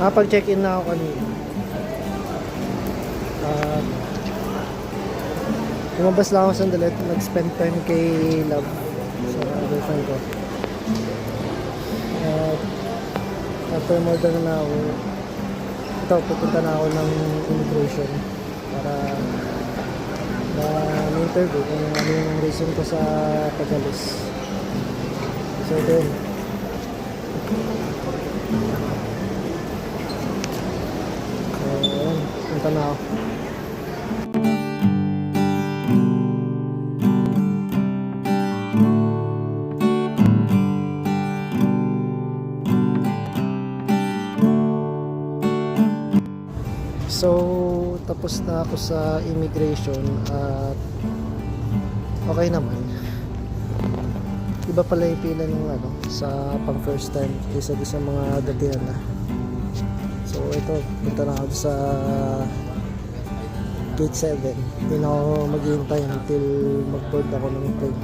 Nakapag-check-in na ako kanina. Lumabas lang ako sandali. Nag-spend time kay Love sa girlfriend ko. After more than an hour, ito, pupunta na ako ng immigration para na-interview kung ano yung reason ko sa pag-alis. So, ito yun. So, ayun. Punta na ako. So, tapos na ako sa immigration at okay naman. Iba pala yung pila ng sa pang first time kaysa sa mga datihan na. So, ito, punta na ako sa gate 7. Hindi na ako maghihintay until mag-board ako ng plane.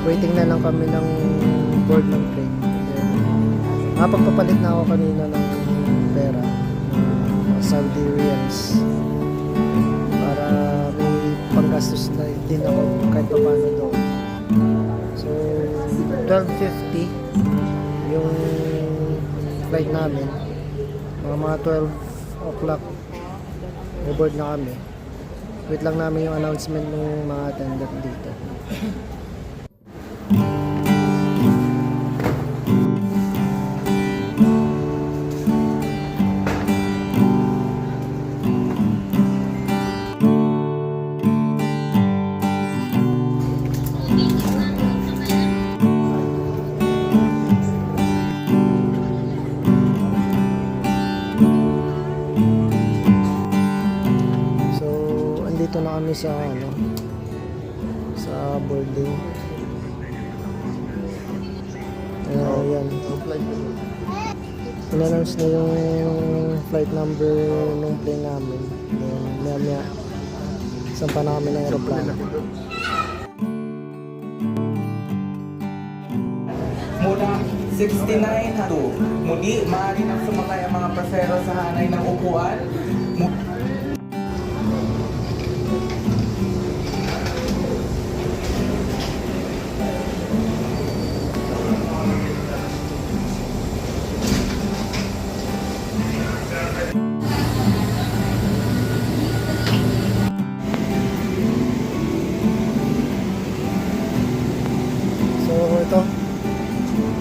Waiting na lang kami ng board ng plane. Nakapagpapalit na ako kanina ng pera, Saudi Riyals, para may panggastos na din ako kahit pa paano doon. So 12:50 yung flight namin. Mga 12 o'clock board na kami. Wait lang namin yung announcement ng mga attendant dito. Dito na kami sa sa boarding. Ayan. In-announce na yung flight number ng plane namin. Maya sampa na kami ng aeroplano. Mula 69 to muli, maaari nang sumakay ang mga pasahero sa hanay ng upuan.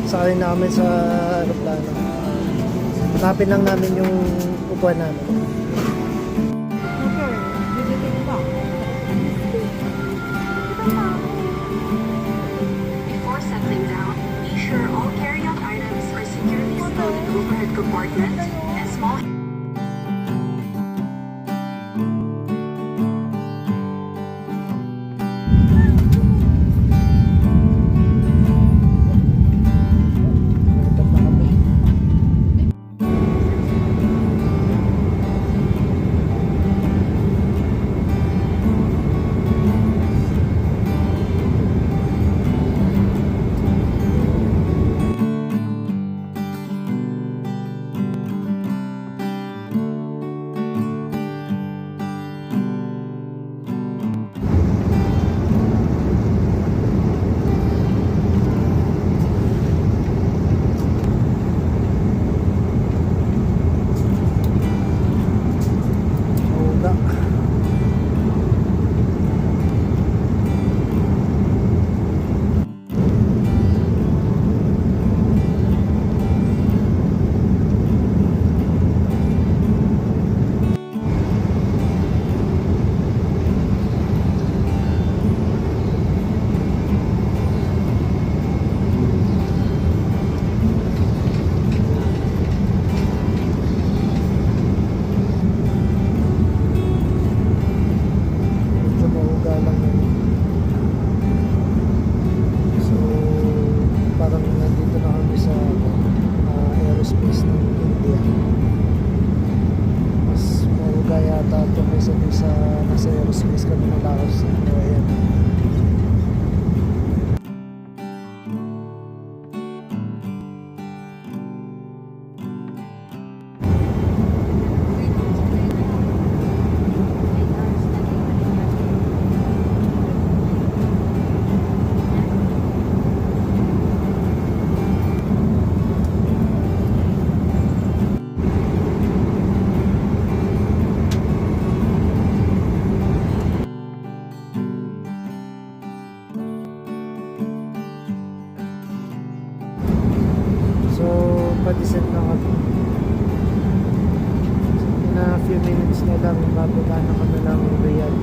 Sakay namin sa aeroplano. Hanapin lang namin yung upuan namin. Before settling down, be sure all carry-on items are securely stowed in overhead compartment and small. magde-descent na kami. In a few minutes na lang, bababa na kami ng Riyadh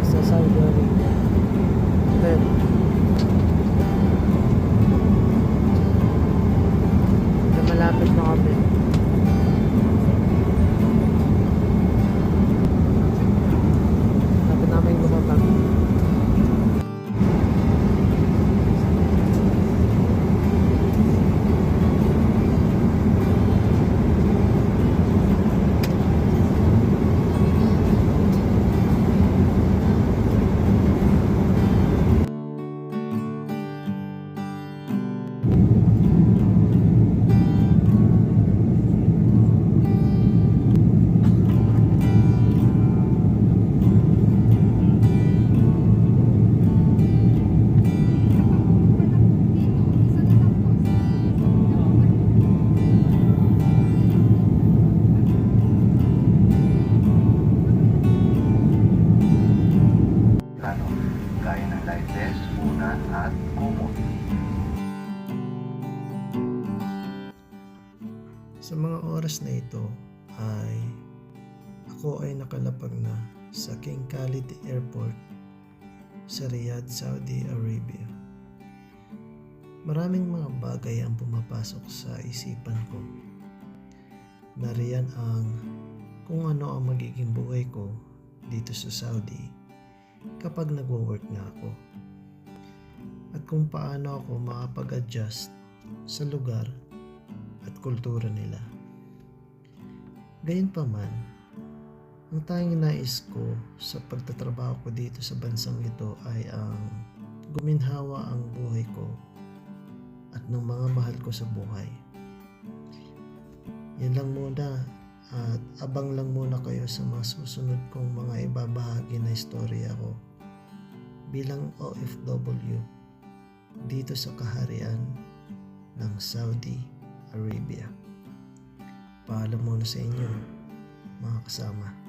sa Saudi Arabia. Then, malapit na kami. Lapit namin lumapag. Gaya ng light vest, unan at kumot. Sa mga oras na ito ay ako ay nakalapag na sa King Khalid Airport sa Riyadh, Saudi Arabia. Maraming mga bagay ang pumapasok sa isipan ko. Nariyan ang kung ano ang magiging buhay ko dito sa Saudi kapag nagwo-work na ako. At kung paano ako makapag-adjust sa lugar at kultura nila. Gayunpaman, ang tanging nais ko sa pagtatrabaho ko dito sa bansang ito ay ang guminhawa ang buhay ko at ng mga mahal ko sa buhay. Yan lang muna at abang lang muna kayo sa mga susunod kong mga ibabahagi na istorya ko bilang OFW dito sa kaharian ng Saudi Arabia. Paalam muna sa inyo mga kasama.